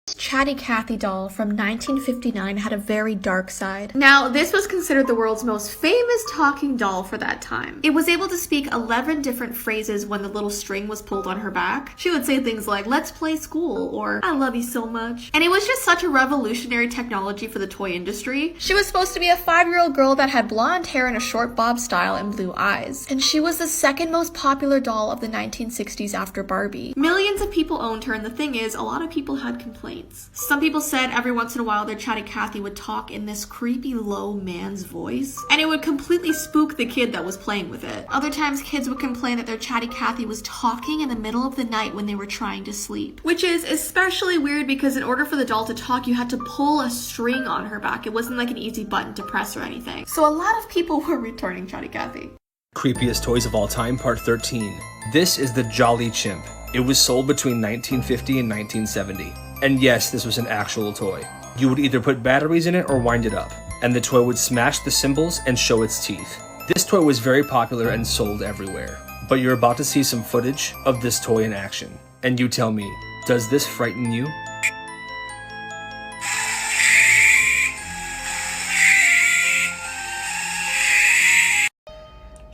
Chatty Kathy doll from 1959 had a very dark side. Now, this was considered the world's most famous talking doll for that time. It was able to speak 11 different phrases when the little string was pulled on her back. She would say things like, "Let's play school," or "I love you so much." And it was just such a revolutionary technology for the toy industry. She was supposed to be a 5-year-old girl that had blonde hair and a short bob style and blue eyes. And she was the second most popular doll of the 1960s after Barbie. Millions of people owned her, and the thing is, a lot of people had complaints. Some people said every once in a while their Chatty Kathy would talk in this creepy low man's voice, and it would completely spook the kid that was playing with it. Other times kids would complain that their Chatty Kathy was talking in the middle of the night when they were trying to sleep, which is especially weird because in order for the doll to talk you had to pull a string on her back. It wasn't like an easy button to press or anything. So a lot of people were returning Chatty Kathy. Creepiest Toys of All Time, Part 13. This is the Jolly Chimp. It was sold between 1950 and 1970. And yes, this was an actual toy. You would either put batteries in it or wind it up, and the toy would smash the cymbals and show its teeth. This toy was very popular and sold everywhere. But you're about to see some footage of this toy in action. And you tell me, does this frighten you?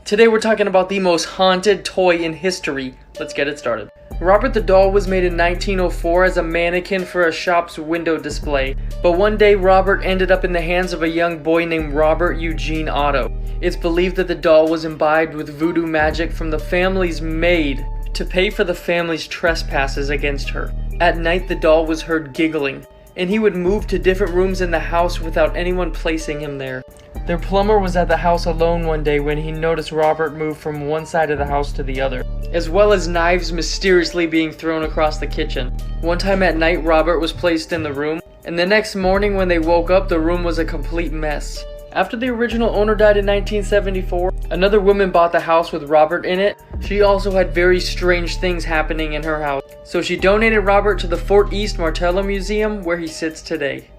Today we're talking about the most haunted toy in history. Let's get it started. Robert the doll was made in 1904 as a mannequin for a shop's window display. But one day Robert ended up in the hands of a young boy named Robert Eugene Otto. It's believed that the doll was imbibed with voodoo magic from the family's maid to pay for the family's trespasses against her. At night the doll was heard giggling, and he would move to different rooms in the house without anyone placing him there. Their plumber was at the house alone one day when he noticed Robert move from one side of the house to the other, as well as knives mysteriously being thrown across the kitchen. One time at night, Robert was placed in the room, and the next morning when they woke up, the room was a complete mess. After the original owner died in 1974, another woman bought the house with Robert in it. She also had very strange things happening in her house, so she donated Robert to the Fort East Martello Museum, where he sits today.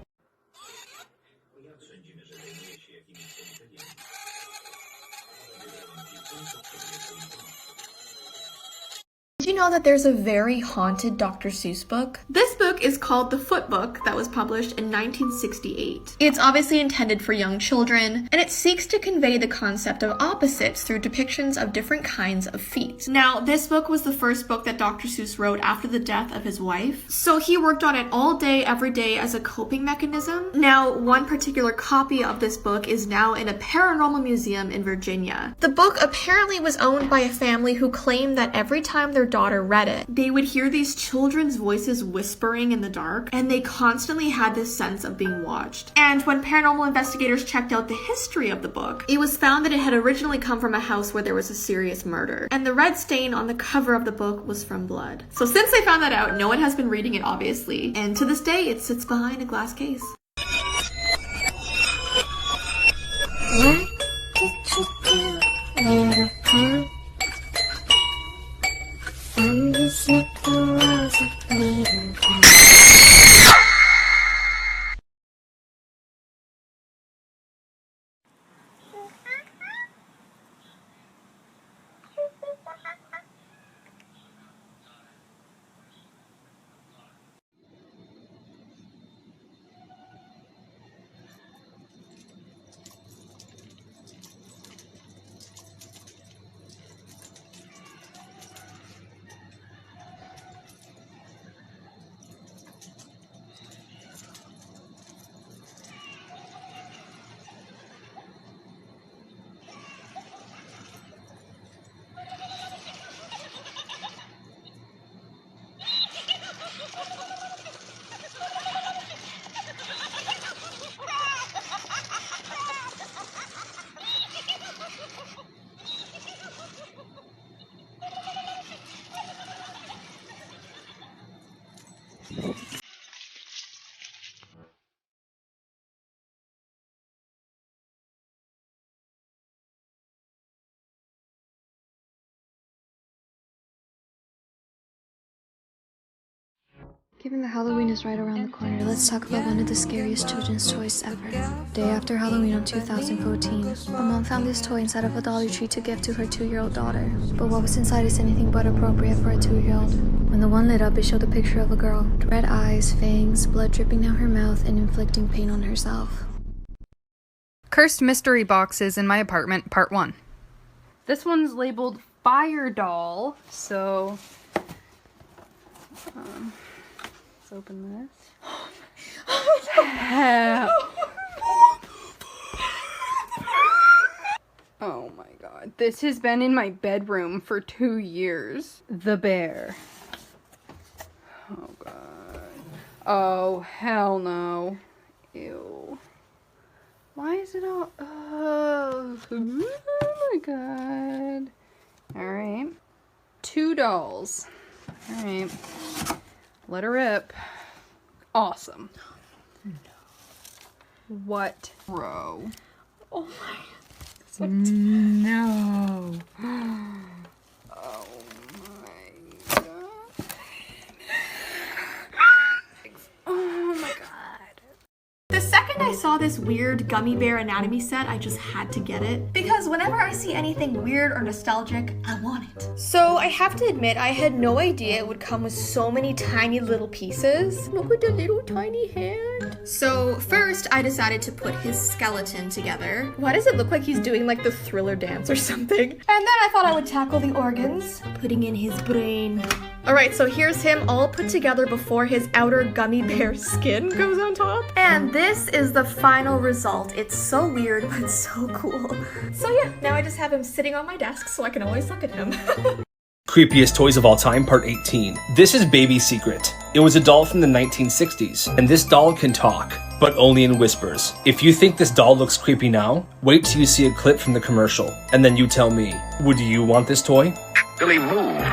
Did you know that there's a very haunted Dr. Seuss book? This book is called The Foot Book that was published in 1968. It's obviously intended for young children, and it seeks to convey the concept of opposites through depictions of different kinds of feet. Now, this book was the first book that Dr. Seuss wrote after the death of his wife, so he worked on it all day, every day as a coping mechanism. Now, one particular copy of this book is now in a paranormal museum in Virginia. The book apparently was owned by a family who claimed that every time their daughter read it, they would hear these children's voices whispering in the dark, and they constantly had this sense of being watched. And when paranormal investigators checked out the history of the book, it was found that it had originally come from a house where there was a serious murder, and the red stain on the cover of the book was from blood. So since they found that out, no one has been reading it, obviously, and to this day it sits behind a glass case. What did you do, little punk? And you slip the walls of bleeding punk. Given that Halloween is right around the corner, let's talk about one of the scariest children's toys ever. Day after Halloween of 2014, a mom found this toy inside of a Dollar Tree to give to her 2-year-old daughter. But what was inside is anything but appropriate for a 2-year-old. When the one lit up, it showed a picture of a girl. Red eyes, fangs, blood dripping down her mouth, and inflicting pain on herself. Cursed Mystery Boxes in My Apartment, Part 1. This one's labeled Fire Doll, so let's open this. Oh my god, this has been in my bedroom for 2 years. The bear. Oh god. Oh, hell no. Ew. Why is it all... Oh my god. Alright. 2 dolls. Alright. Let her rip. Awesome. No. What row? Oh my... No. Oh my god. Oh my god. The second I saw this weird gummy bear anatomy set, I just had to get it. Because whenever I see anything weird or nostalgic, I want it. So I have to admit, I had no idea it would come with so many tiny little pieces. Look at the little tiny hand. So first, I decided to put his skeleton together. Why does it look like he's doing like the Thriller dance or something? And then I thought I would tackle the organs, putting in his brain. Alright, so here's him all put together before his outer gummy bear skin goes on top. And this is the final result. It's so weird, but so cool. So yeah, now I just have him sitting on my desk so I can always look at him. Creepiest Toys of All Time, Part 18. This is Baby Secret. It was a doll from the 1960s, and this doll can talk, but only in whispers. If you think this doll looks creepy now, wait till you see a clip from the commercial, and then you tell me, would you want this toy? Billy, move.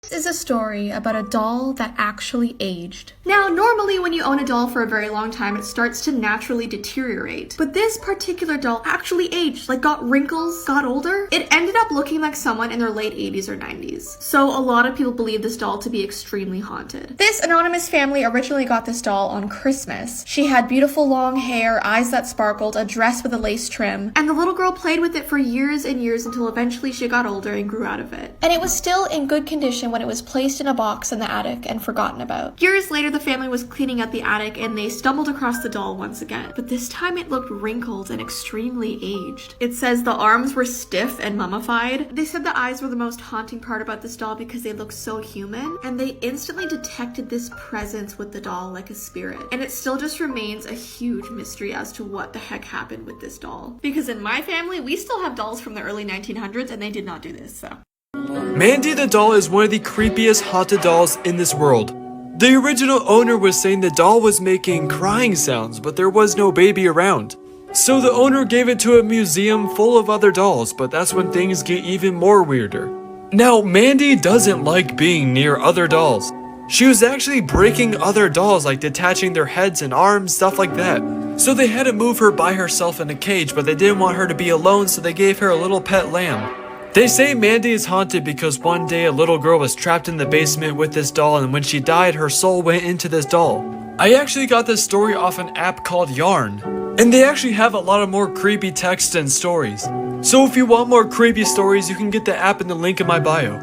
This is a story about a doll that actually aged. Now, normally when you own a doll for a very long time, it starts to naturally deteriorate. But this particular doll actually aged, like got wrinkles, got older. It ended up looking like someone in their late 80s or 90s. So a lot of people believe this doll to be extremely haunted. This anonymous family originally got this doll on Christmas. She had beautiful long hair, eyes that sparkled, a dress with a lace trim, and the little girl played with it for years and years until eventually she got older and grew out of it. And it was still in good condition when it was placed in a box in the attic and forgotten about. Years later, the family was cleaning out the attic and they stumbled across the doll once again. But this time it looked wrinkled and extremely aged. It says the arms were stiff and mummified. They said the eyes were the most haunting part about this doll because they looked so human, and they instantly detected this presence with the doll like a spirit. And it still just remains a huge mystery as to what the heck happened with this doll. Because in my family, we still have dolls from the early 1900s and they did not do this, so. Mandy the doll is one of the creepiest haunted dolls in this world. The original owner was saying the doll was making crying sounds, but there was no baby around. So the owner gave it to a museum full of other dolls, but that's when things get even more weirder. Now, Mandy doesn't like being near other dolls. She was actually breaking other dolls, like detaching their heads and arms, stuff like that. So they had to move her by herself in a cage, but they didn't want her to be alone, so they gave her a little pet lamb. They say Mandy is haunted because one day a little girl was trapped in the basement with this doll, and when she died, her soul went into this doll. I actually got this story off an app called Yarn, and they actually have a lot of more creepy texts and stories. So if you want more creepy stories, you can get the app in the link in my bio.